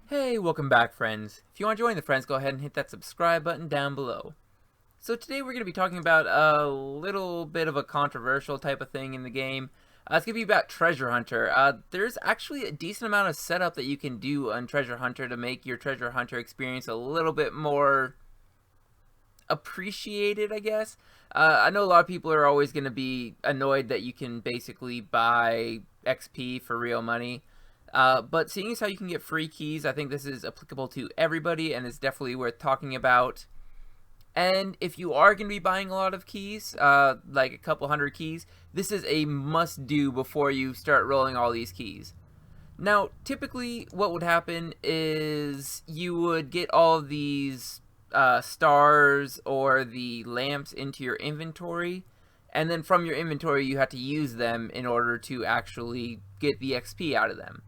Hey, welcome back, friends. If you want to join the friends, go ahead and hit that subscribe button down below. So today we're going to be talking about a little bit of a controversial type of thing in the game. It's going to be about Treasure Hunter. There's actually a decent amount of setup that you can do on Treasure Hunter to make your Treasure Hunter experience a little bit more appreciated, I guess. I know a lot of people are always going to be annoyed that you can basically buy XP for real money. But seeing as how you can get free keys, I think this is applicable to everybody and is definitely worth talking about. And if you are going to be buying a lot of keys, like a couple hundred keys, this is a must-do before you start rolling all these keys. Now, typically, what would happen is you would get all of these stars or the lamps into your inventory, and then from your inventory, you have to use them in order to actually get the XP out of them.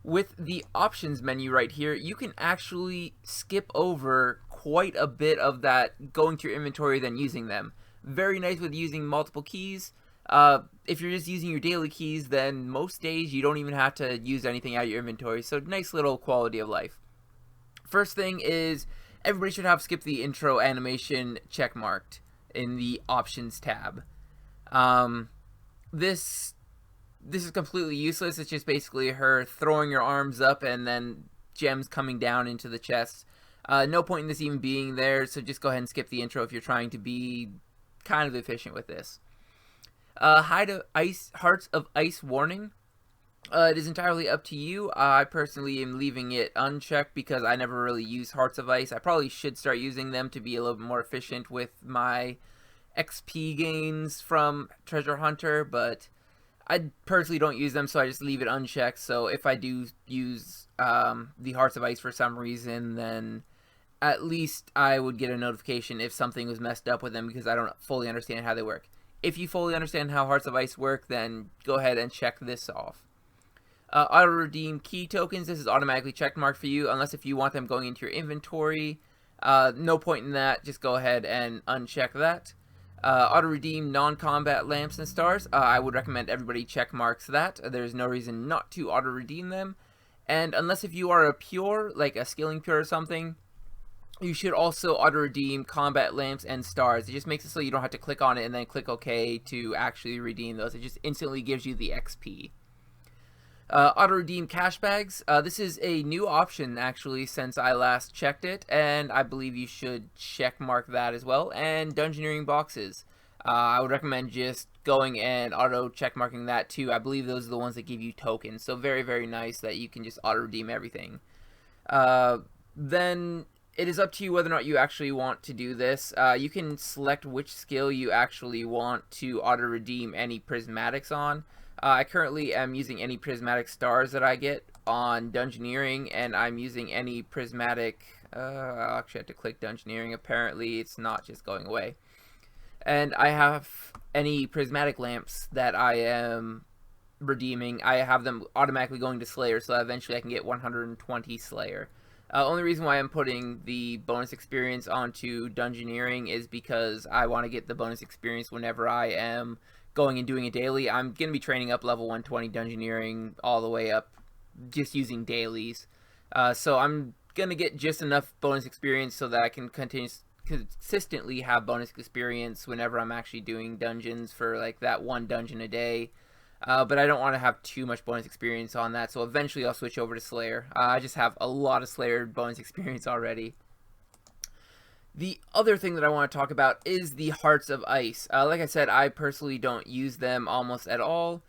With the options menu right here, you can actually skip over quite a bit of that going to your inventory then using them. Very nice with using multiple keys. If you're just using your daily keys, then most days you don't even have to use anything out of your inventory. So nice little quality of life. First thing is everybody should have skip the intro animation checkmarked in the options tab. Um, this this is completely useless. It's just basically her throwing your arms up and then gems coming down into the chest. No point in this even being there, so just go ahead and skip the intro if you're trying to be kind of efficient with this. Hide of ice, Hearts of Ice warning. It is entirely up to you. I personally am leaving it unchecked because I never really use Hearts of Ice. I probably should start using them to be a little bit more efficient with my XP gains from Treasure Hunter, but I personally don't use them, so I just leave it unchecked. So if I do use the Hearts of Ice for some reason, then at least I would get a notification if something was messed up with them because I don't fully understand how they work. If you fully understand how Hearts of Ice work, then go ahead and check this off. Auto redeem key tokens. This is automatically checkmarked for you, unless if you want them going into your inventory. No point in that. Just go ahead and uncheck that. Auto redeem non-combat lamps and stars. I would recommend everybody check marks that. There's no reason not to auto redeem them. And unless if you are a pure, like a skilling pure or something, you should also auto redeem combat lamps and stars. It just makes it so you don't have to click on it and then click OK to actually redeem those. It just instantly gives you the XP. Auto redeem cash bags. This is a new option actually since I last checked it, and I believe you should check mark that as well. And dungeoneering boxes. I would recommend just going and auto check marking that too. I believe those are the ones that give you tokens, so very, very nice that you can just auto redeem everything. Then it is up to you whether or not you actually want to do this. You can select which skill you actually want to auto redeem any prismatics on. I currently am using any prismatic stars that I get on Dungeoneering, and I'm using any prismatic... I actually have to click Dungeoneering. Apparently, it's not just going away. And I have any prismatic lamps that I am redeeming. I have them automatically going to Slayer, so eventually I can get 120 Slayer. Only reason why I'm putting the bonus experience onto Dungeoneering is because I want to get the bonus experience whenever I am going and doing it daily. I'm going to be training up level 120 Dungeoneering all the way up just using dailies. So I'm going to get just enough bonus experience so that I can consistently have bonus experience whenever I'm actually doing dungeons for like that one dungeon a day. But I don't want to have too much bonus experience on that, so eventually I'll switch over to Slayer. I just have a lot of Slayer bonus experience already. The other thing that I want to talk about is the Hearts of Ice. Like I said, I personally don't use them almost at all,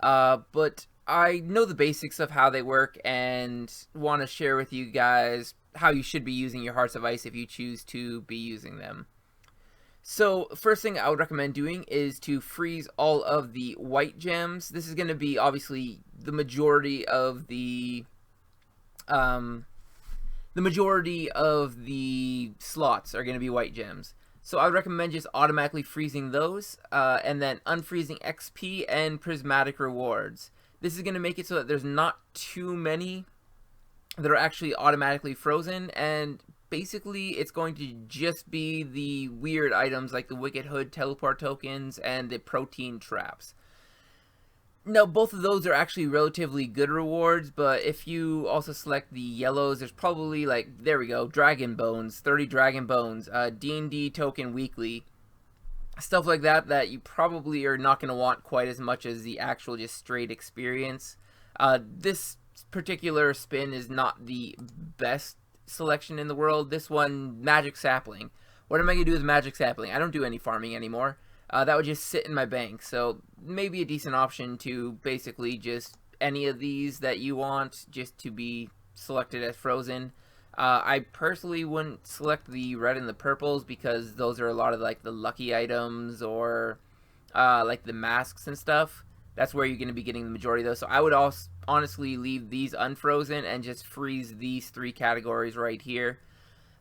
but I know the basics of how they work and want to share with you guys how you should be using your Hearts of Ice if you choose to be using them. So, first thing I would recommend doing is to freeze all of the white gems. This is going to be obviously the majority of the slots are going to be white gems. So I would recommend just automatically freezing those, and then unfreezing XP and prismatic rewards. This is going to make it so that there's not too many that are actually automatically frozen, and basically it's going to just be the weird items like the Wicked Hood teleport tokens and the protein traps. No, both of those are actually relatively good rewards, but if you also select the yellows, there's probably like, there we go, Dragon Bones, 30 Dragon Bones, D&D token weekly, stuff like that that you probably are not going to want quite as much as the actual just straight experience. This particular spin is not the best selection in the world. This one, Magic Sapling. What am I going to do with Magic Sapling? I don't do any farming anymore. That would just sit in my bank, so maybe a decent option to basically just any of these that you want just to be selected as frozen. I personally wouldn't select the red and the purples because those are a lot of like the lucky items or like the masks and stuff. That's where you're going to be getting the majority of those. So I would also honestly leave these unfrozen and just freeze these three categories right here.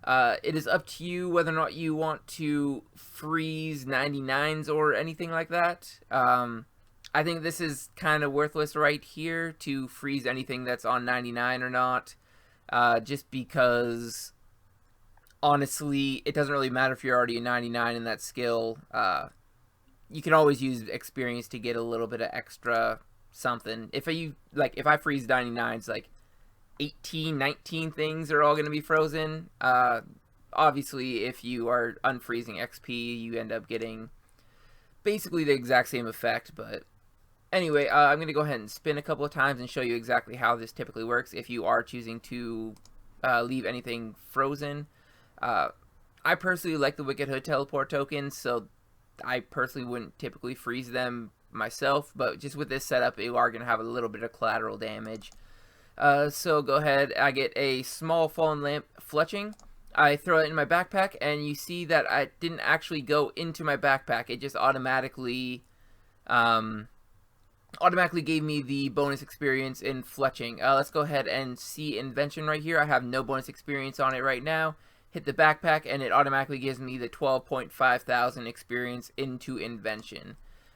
It is up to you whether or not you want to freeze 99s or anything like that. I think this is kind of worthless right here to freeze anything that's on 99 or not. Just because, honestly, it doesn't really matter if you're already a 99 in that skill. You can always use experience to get a little bit of extra something. If I freeze 99s, like 18, 19 things are all going to be frozen. Obviously, if you are unfreezing XP, you end up getting basically the exact same effect. But anyway, I'm going to go ahead and spin a couple of times and show you exactly how this typically works if you are choosing to leave anything frozen. I personally like the Wicked Hood teleport tokens, so I personally wouldn't typically freeze them myself, but just with this setup, you are going to have a little bit of collateral damage. So go ahead, I get a small fallen lamp fletching. I throw it in my backpack, and you see that I didn't actually go into my backpack. It just automatically gave me the bonus experience in fletching. Let's go ahead and see invention right here. I have no bonus experience on it right now. Hit the backpack, and it automatically gives me the 12.5 thousand experience into invention.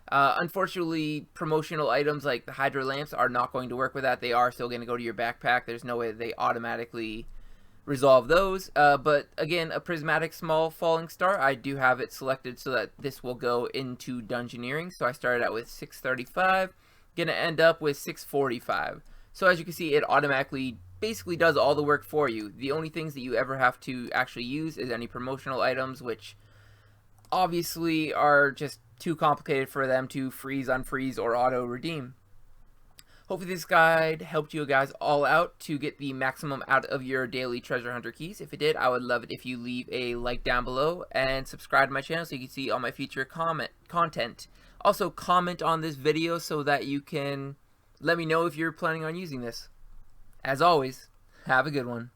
Unfortunately, promotional items like the Hydra lamps are not going to work with that. They are still going to go to your backpack. There's no way that they automatically resolve those. But again, a prismatic small falling star, I do have it selected so that this will go into dungeoneering. So I started out with 635, gonna end up with 645. So as you can see, it automatically basically does all the work for you. The only things that you ever have to actually use is any promotional items, which obviously are just too complicated for them to freeze, unfreeze, or auto redeem. Hopefully this guide helped you guys all out to get the maximum out of your daily treasure hunter keys. If it did, I would love it if you leave a like down below and subscribe to my channel so you can see all my future content. Also comment on this video so that you can let me know if you're planning on using this. As always, have a good one.